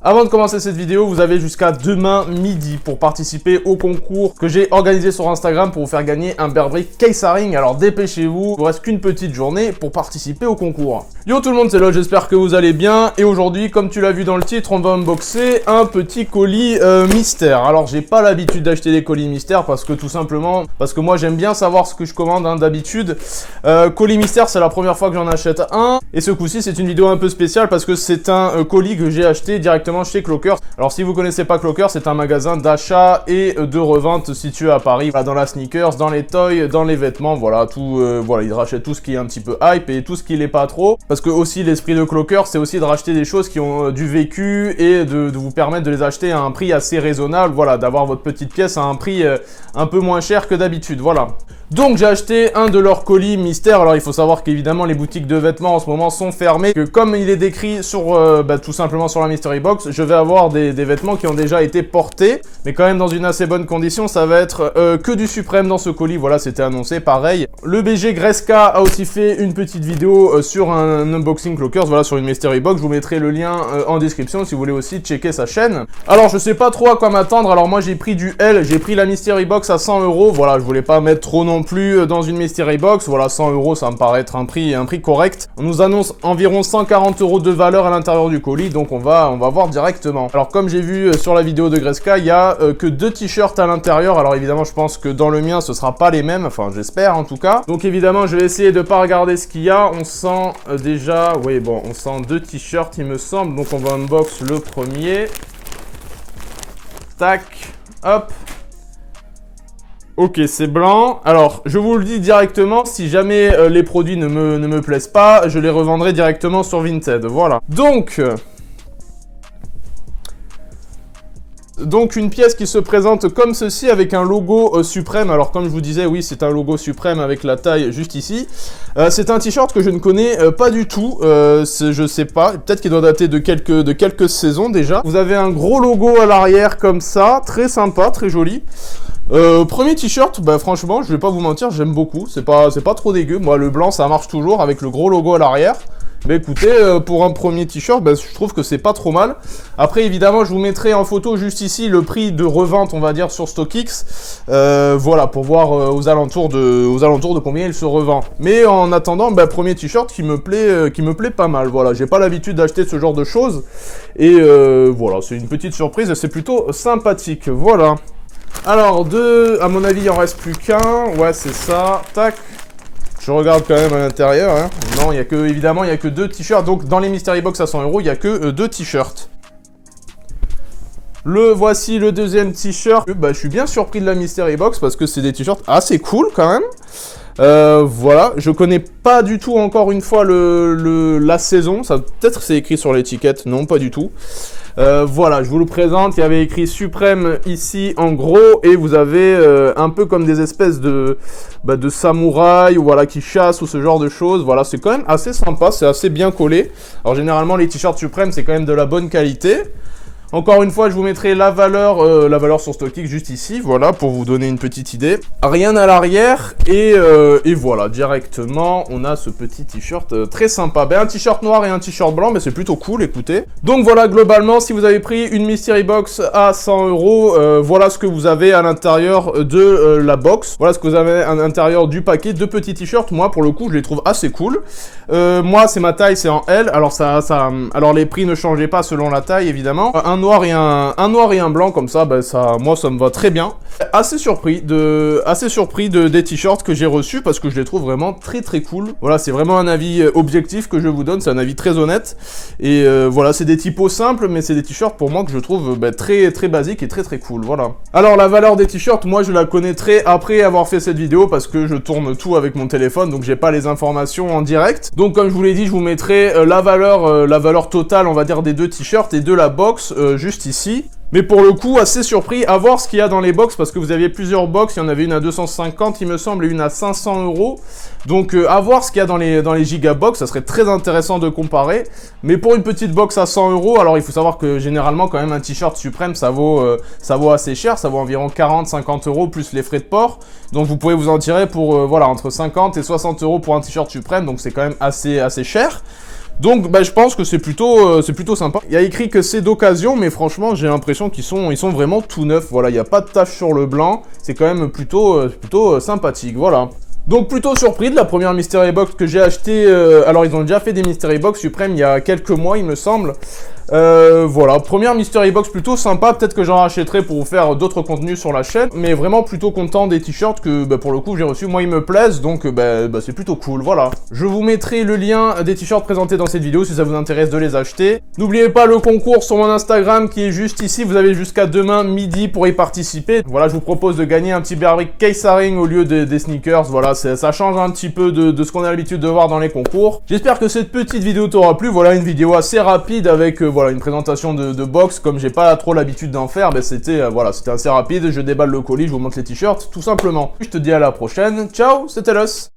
Avant de commencer cette vidéo, vous avez jusqu'à demain midi pour participer au concours que j'ai organisé sur Instagram pour vous faire gagner un Bearbrick Case Haring. Alors dépêchez-vous, il vous reste qu'une petite journée pour participer au concours. Yo tout le monde, c'est Lol, j'espère que vous allez bien. Et aujourd'hui, comme tu l'as vu dans le titre, on va unboxer un petit colis mystère. Alors j'ai pas l'habitude d'acheter des colis mystères parce que moi j'aime bien savoir ce que je commande d'habitude. Colis mystère, c'est la première fois que j'en achète un. Et ce coup-ci, c'est une vidéo un peu spéciale parce que c'est un colis que j'ai acheté directement chez Clockers. Alors si vous connaissez pas Clockers, c'est un magasin d'achat et de revente situé à Paris, voilà, dans la sneakers, dans les toys, dans les vêtements, voilà, tout, voilà, ils rachètent tout ce qui est un petit peu hype et tout ce qui l'est pas trop, parce que aussi l'esprit de Clockers, c'est aussi de racheter des choses qui ont du vécu et de vous permettre de les acheter à un prix assez raisonnable, voilà, d'avoir votre petite pièce à un prix un peu moins cher que d'habitude, voilà. Donc j'ai acheté un de leurs colis mystère. Alors il faut savoir qu'évidemment les boutiques de vêtements en ce moment sont fermées, que comme il est décrit sur tout simplement sur la mystery box, je vais avoir des vêtements qui ont déjà été portés, mais quand même dans une assez bonne condition. Ça va être que du suprême dans ce colis, voilà, c'était annoncé. Pareil, le BG Greska a aussi fait une petite vidéo sur un unboxing Clockers, voilà, sur une mystery box. Je vous mettrai le lien en description si vous voulez aussi checker sa chaîne. Alors je sais pas trop à quoi m'attendre. Alors moi j'ai pris du L, j'ai pris la mystery box à 100 €, voilà, je voulais pas mettre trop non plus dans une mystery box, voilà, 100 €, ça me paraît être un prix correct. On nous annonce environ 140 € de valeur à l'intérieur du colis, donc on va voir directement. Alors comme j'ai vu sur la vidéo de Greska, il y a que 2 t-shirts à l'intérieur. Alors évidemment je pense que dans le mien ce sera pas les mêmes, enfin j'espère en tout cas. Donc évidemment je vais essayer de pas regarder ce qu'il y a. On sent déjà, oui bon, on sent 2 t-shirts il me semble, donc on va unbox le premier. Tac, hop. Ok, c'est blanc. Alors, je vous le dis directement, si jamais les produits ne me plaisent pas, je les revendrai directement sur Vinted. Voilà. Donc une pièce qui se présente comme ceci avec un logo suprême. Alors comme je vous disais, oui, c'est un logo suprême avec la taille juste ici. C'est un t-shirt que je ne connais pas du tout. Je sais pas, peut-être qu'il doit dater de quelques saisons déjà. Vous avez un gros logo à l'arrière comme ça, très sympa, très joli. Premier t-shirt, bah franchement, je vais pas vous mentir, j'aime beaucoup. C'est pas trop dégueu. Moi, le blanc, ça marche toujours avec le gros logo à l'arrière. Mais écoutez, pour un premier t-shirt, bah, je trouve que c'est pas trop mal. Après, évidemment, je vous mettrai en photo juste ici le prix de revente, on va dire, sur StockX. Voilà, pour voir aux alentours de combien il se revend. Mais en attendant, bah, premier t-shirt qui me plaît pas mal. Voilà, j'ai pas l'habitude d'acheter ce genre de choses. Et voilà, c'est une petite surprise et c'est plutôt sympathique. Voilà. Alors, à mon avis, il en reste plus qu'un. Ouais, c'est ça. Tac. Je regarde quand même à l'intérieur, hein. Non, évidemment, il n'y a que 2 t-shirts. Donc, dans les mystery box à 100 €, il n'y a que 2 t-shirts. Voici le deuxième t-shirt. Bah, je suis bien surpris de la mystery box parce que c'est des t-shirts assez cool quand même. Voilà, je connais pas du tout encore une fois la saison. Ça, peut-être c'est écrit sur l'étiquette. Non, pas du tout. Voilà, je vous le présente. Il y avait écrit Suprême ici en gros, et vous avez un peu comme des espèces de samouraïs, ou voilà, qui chassent ou ce genre de choses. Voilà, c'est quand même assez sympa, c'est assez bien collé. Alors généralement les t-shirts Suprême c'est quand même de la bonne qualité. Encore une fois, je vous mettrai la valeur sur StockX juste ici, voilà, pour vous donner une petite idée. Rien à l'arrière, et voilà, directement, on a ce petit t-shirt très sympa. Ben, un t-shirt noir et un t-shirt blanc, mais c'est plutôt cool, écoutez. Donc voilà, globalement, si vous avez pris une mystery box à 100 €, voilà ce que vous avez à l'intérieur de la box. Voilà ce que vous avez à l'intérieur du paquet, 2 petits t-shirts. Moi, pour le coup, je les trouve assez cool. Moi, c'est ma taille, c'est en L. Alors alors les prix ne changeaient pas selon la taille, évidemment. Un noir et un blanc comme ça, bah moi ça me va très bien. Assez surpris des t-shirts que j'ai reçus parce que je les trouve vraiment très très cool. Voilà, c'est vraiment un avis objectif que je vous donne, c'est un avis très honnête. Et voilà, c'est des typos simples, mais c'est des t-shirts pour moi que je trouve très très basiques et très très cool. Voilà. Alors la valeur des t-shirts, moi je la connaîtrai après avoir fait cette vidéo parce que je tourne tout avec mon téléphone, donc j'ai pas les informations en direct. Donc comme je vous l'ai dit, je vous mettrai la valeur totale, on va dire, des 2 t-shirts et de la box juste ici. Mais pour le coup, assez surpris à voir ce qu'il y a dans les box, parce que vous aviez plusieurs box, il y en avait une à 250 il me semble, et une à 500 €. Donc à voir ce qu'il y a dans les gigabox, ça serait très intéressant de comparer. Mais pour une petite box à 100 €, alors il faut savoir que généralement quand même un t-shirt Suprême ça vaut assez cher, ça vaut environ 40-50 € plus les frais de port. Donc vous pouvez vous en tirer pour voilà, entre 50 et 60 € pour un t-shirt Suprême, donc c'est quand même assez cher. Donc bah, je pense que c'est plutôt sympa. Il y a écrit que c'est d'occasion, mais franchement j'ai l'impression qu'ils sont vraiment tout neufs. Voilà, il n'y a pas de tache sur le blanc. C'est quand même plutôt sympathique, voilà. Donc plutôt surpris de la première Mystery Box que j'ai acheté. Alors ils ont déjà fait des Mystery Box Supreme il y a quelques mois il me semble. Voilà, première Mystery Box plutôt sympa, peut-être que j'en rachèterai pour vous faire d'autres contenus sur la chaîne, mais vraiment plutôt content des t-shirts que bah, pour le coup j'ai reçu, moi ils me plaisent, donc c'est plutôt cool, voilà. Je vous mettrai le lien des t-shirts présentés dans cette vidéo si ça vous intéresse de les acheter. N'oubliez pas le concours sur mon Instagram qui est juste ici, vous avez jusqu'à demain midi pour y participer. Voilà, je vous propose de gagner un petit Berwick Case Haring au lieu des sneakers, voilà, ça change un petit peu de ce qu'on a l'habitude de voir dans les concours. J'espère que cette petite vidéo t'aura plu, voilà une vidéo assez rapide avec voilà une présentation de box, comme j'ai pas trop l'habitude d'en faire, c'était voilà, c'était assez rapide, je déballe le colis, je vous montre les t-shirts, tout simplement. Je te dis à la prochaine, ciao, c'était Los.